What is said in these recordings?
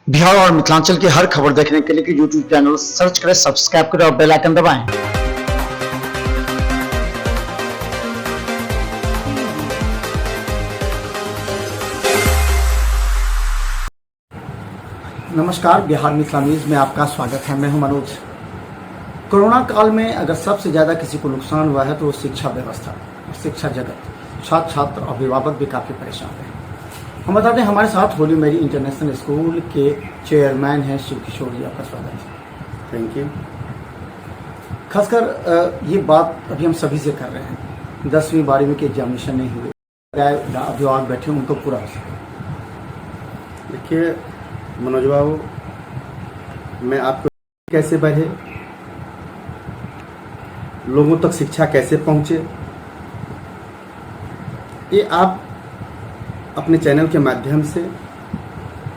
बिहार और मिथिलांचल की हर खबर देखने के लिए यूट्यूब चैनल सर्च करें, सब्सक्राइब करें और बेल आइकन दबाएं। नमस्कार, बिहार मिथिला न्यूज में आपका स्वागत है। मैं हूं मनोज। कोरोना काल में अगर सबसे ज़्यादा किसी को नुकसान हुआ है तो वो शिक्षा व्यवस्था और शिक्षा जगत, छात्र छात्र और अभिभावक भी काफ़ी परेशान हैं। हम बता दें, हमारे साथ होली मेरी इंटरनेशनल स्कूल के चेयरमैन हैं शिव किशोर जी। आपका स्वागत है। Thank you. खासकर ये बात अभी हम सभी से कर रहे हैं, 10वीं 12वीं के एग्जामिनेशन नहीं हुए, अभिभावक बैठे उनको पूरा हो सके। देखिए मनोज बाबू, मैं आपको कैसे बढ़े, लोगों तक शिक्षा कैसे पहुंचे, ये आप अपने चैनल के माध्यम से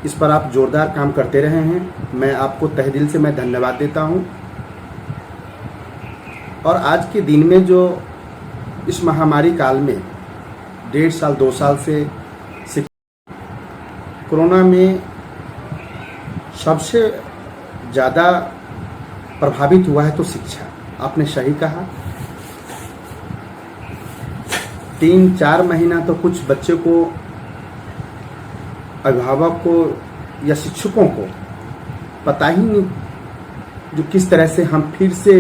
इस पर आप जोरदार काम करते रहे हैं। मैं आपको तहे दिल से मैं धन्यवाद देता हूं। और आज के दिन में जो इस महामारी काल में 1.5 साल 2 साल से कोरोना में सबसे ज़्यादा प्रभावित हुआ है तो शिक्षा। आपने सही कहा, 3-4 महीना तो कुछ बच्चे को, अभिभावक को या शिक्षकों को पता ही नहीं जो किस तरह से हम फिर से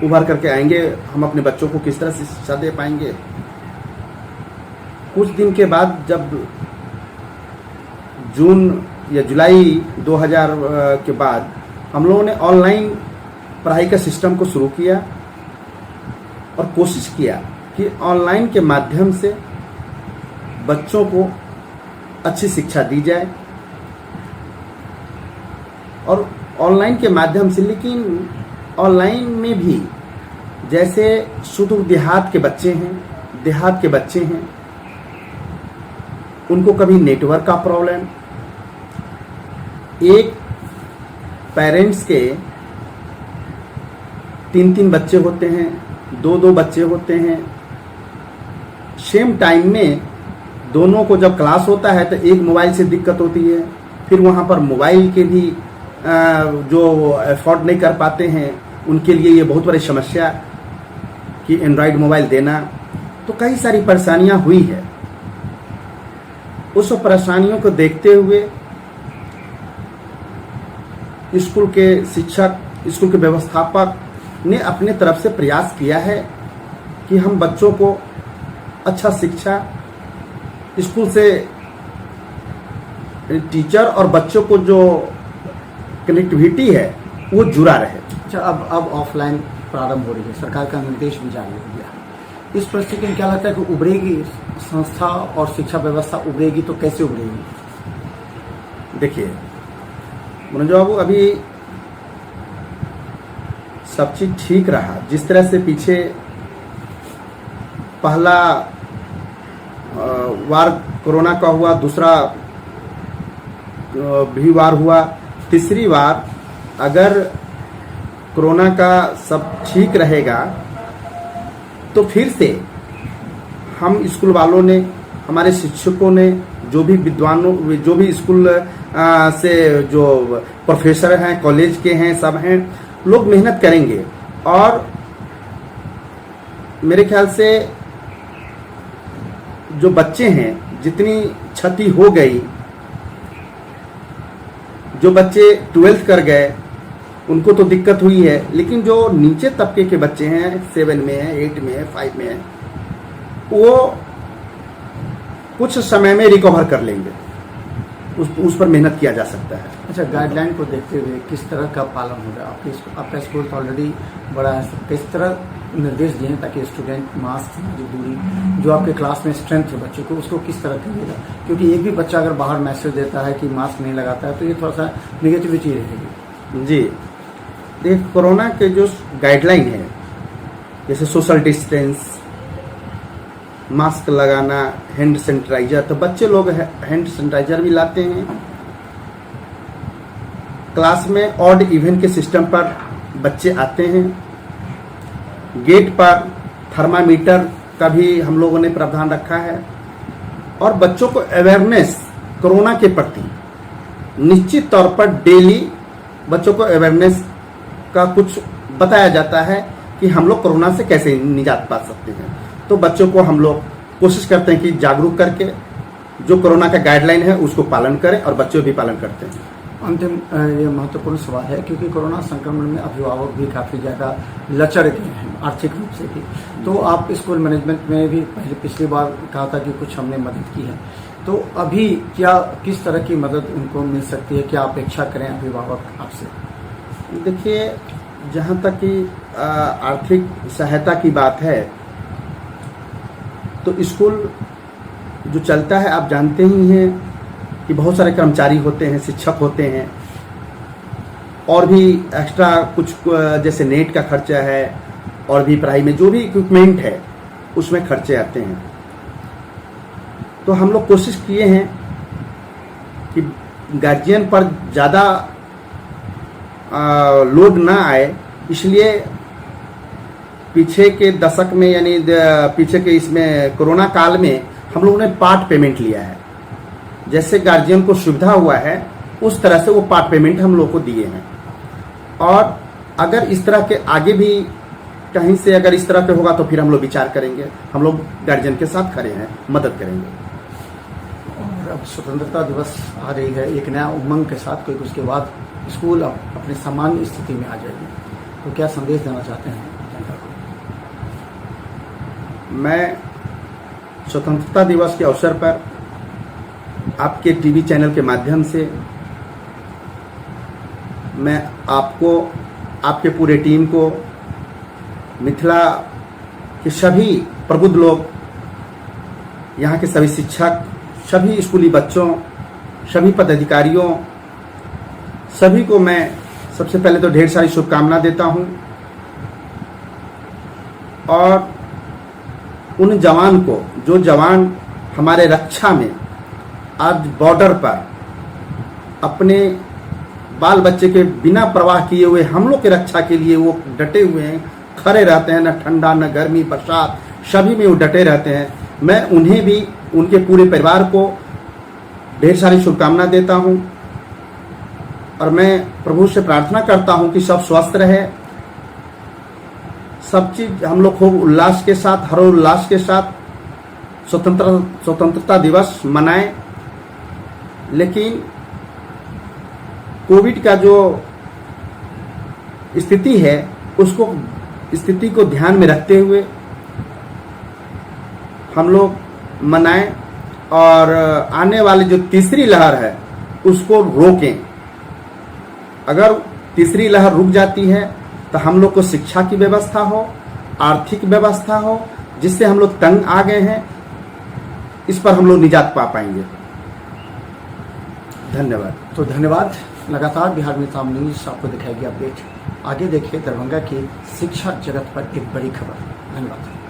उभर करके आएंगे, हम अपने बच्चों को किस तरह से शिक्षा दे पाएंगे। कुछ दिन के बाद जब जून या जुलाई 2000 के बाद हम लोगों ने ऑनलाइन पढ़ाई का सिस्टम को शुरू किया और कोशिश किया कि ऑनलाइन के माध्यम से बच्चों को अच्छी शिक्षा दी जाए। और ऑनलाइन के माध्यम से, लेकिन ऑनलाइन में भी जैसे सुदूर देहात के बच्चे हैं, उनको कभी नेटवर्क का प्रॉब्लम, एक पेरेंट्स के 3-3 बच्चे होते हैं, 2-2 बच्चे होते हैं, सेम टाइम में दोनों को जब क्लास होता है तो एक मोबाइल से दिक्कत होती है। फिर वहाँ पर मोबाइल के भी जो अफोर्ड नहीं कर पाते हैं, उनके लिए ये बहुत बड़ी समस्या कि एंड्रॉयड मोबाइल देना। तो कई सारी परेशानियाँ हुई है। उस परेशानियों को देखते हुए स्कूल के शिक्षक, स्कूल के व्यवस्थापक ने अपने तरफ से प्रयास किया है कि हम बच्चों को अच्छा शिक्षा, स्कूल से टीचर और बच्चों को जो कनेक्टिविटी है वो जुड़ा रहे। अच्छा, अब ऑफलाइन प्रारंभ हो रही है, सरकार का निर्देश भी जारी हो गया। इस परिस्थिति में क्या लगता है कि उभरेगी संस्था और शिक्षा व्यवस्था, उभरेगी तो कैसे उभरेगी? देखिए मनोज बाबू, अभी सब चीज ठीक रहा। जिस तरह से पीछे पहला वार कोरोना का हुआ, दूसरा भी वार हुआ, तीसरी बार अगर कोरोना का सब ठीक रहेगा तो फिर से हम स्कूल वालों ने, हमारे शिक्षकों ने, जो भी विद्वानों, जो भी स्कूल से जो प्रोफेसर हैं, कॉलेज के हैं, सब हैं, लोग मेहनत करेंगे। और मेरे ख्याल से जो बच्चे हैं, जितनी क्षति हो गई, जो बच्चे 12th कर गए उनको तो दिक्कत हुई है, लेकिन जो नीचे तबके के बच्चे हैं, 7 में है, 8 में है, 5 में है, वो कुछ समय में रिकवर कर लेंगे। उस पर मेहनत किया जा सकता है। अच्छा, गाइडलाइन को देखते हुए किस तरह का पालन होगा? आपका स्कूल तो ऑलरेडी बड़ा है, किस तरह निर्देश दिए हैं ताकि स्टूडेंट मास्क, जो दूरी, जो आपके क्लास में स्ट्रेंथ है बच्चों को, उसको किस तरह करिएगा? क्योंकि एक भी बच्चा अगर बाहर मैसेज देता है कि मास्क नहीं लगाता है तो ये थोड़ा सा निगेटिविटी रहेगी। जी, देख, कोरोना के जो गाइडलाइन है, जैसे सोशल डिस्टेंस, मास्क लगाना, हैंड सैनिटाइजर, तो बच्चे लोग हैंड सैनिटाइजर भी लाते हैं। क्लास में ऑड इवन के सिस्टम पर बच्चे आते हैं। गेट पर थर्मामीटर का भी हम लोगों ने प्रावधान रखा है। और बच्चों को अवेयरनेस कोरोना के प्रति निश्चित तौर पर डेली बच्चों को अवेयरनेस का कुछ बताया जाता है कि हम लोग कोरोना से कैसे निजात पा सकते हैं। तो बच्चों को हम लोग कोशिश करते हैं कि जागरूक करके जो कोरोना का गाइडलाइन है उसको पालन करें, और बच्चे भी पालन करते हैं। अंतिम ये महत्वपूर्ण सवाल है, क्योंकि कोरोना संक्रमण में अभिभावक भी काफ़ी ज़्यादा लचर गए हैं आर्थिक रूप से भी। तो आप स्कूल मैनेजमेंट में भी पिछली बार कहा था कि कुछ हमने मदद की है, तो अभी क्या किस तरह की मदद उनको मिल सकती है, क्या अपेक्षा करें अभिभावक आपसे? देखिए, जहाँ तक कि आर्थिक सहायता की बात है, तो स्कूल जो चलता है आप जानते ही हैं कि बहुत सारे कर्मचारी होते हैं, शिक्षक होते हैं, और भी एक्स्ट्रा कुछ जैसे नेट का खर्चा है, और भी पढ़ाई में जो भी इक्विपमेंट है उसमें खर्चे आते हैं। तो हम लोग कोशिश किए हैं कि गार्जियन पर ज़्यादा लोड ना आए, इसलिए पीछे के दशक में यानी पीछे के इसमें कोरोना काल में हम लोगों ने पार्ट पेमेंट लिया है। जैसे गार्जियन को सुविधा हुआ है उस तरह से वो पार्ट पेमेंट हम लोग को दिए हैं, और अगर इस तरह के आगे भी कहीं से अगर इस तरह के होगा तो फिर हम लोग विचार करेंगे। हम लोग गार्जियन के साथ खड़े हैं, मदद करेंगे। और अब स्वतंत्रता दिवस आ रही है, एक नया उमंग के साथ, क्योंकि उसके बाद स्कूल अब अपनी सामान्य स्थिति में आ जाएगी, तो क्या संदेश देना चाहते हैं जनता को? मैं स्वतंत्रता दिवस के अवसर पर आपके टीवी चैनल के माध्यम से मैं आपको, आपके पूरे टीम को, मिथिला के सभी प्रबुद्ध लोग, यहाँ के सभी शिक्षक, सभी स्कूली बच्चों, सभी पदाधिकारियों, सभी को मैं सबसे पहले तो ढेर सारी शुभकामना देता हूँ। और उन जवान को, जो जवान हमारे रक्षा में आज बॉर्डर पर अपने बाल बच्चे के बिना परवाह किए हुए हम लोग के रक्षा के लिए वो डटे हुए हैं, खड़े रहते हैं, न ठंडा न गर्मी बरसात सभी में वो डटे रहते हैं। मैं उन्हें भी, उनके पूरे परिवार को ढेर सारी शुभकामना देता हूँ, और मैं प्रभु से प्रार्थना करता हूँ कि सब स्वस्थ रहे, सब चीज हम लोग खूब उल्लास के साथ, हरोल्लास के साथ स्वतंत्रता दिवस मनाएं। लेकिन कोविड का जो स्थिति है उसको, स्थिति को ध्यान में रखते हुए हम लोग मनाएं, और आने वाली जो तीसरी लहर है उसको रोकें। अगर तीसरी लहर रुक जाती है तो हम लोग को शिक्षा की व्यवस्था हो, आर्थिक व्यवस्था हो, जिससे हम लोग तंग आ गए हैं, इस पर हम लोग निजात पा पाएंगे। धन्यवाद। तो धन्यवाद। लगातार बिहार में साम न्यूज़ आपको दिखाएगी अपडेट। आगे देखिए दरभंगा की शिक्षा जगत पर एक बड़ी खबर। धन्यवाद।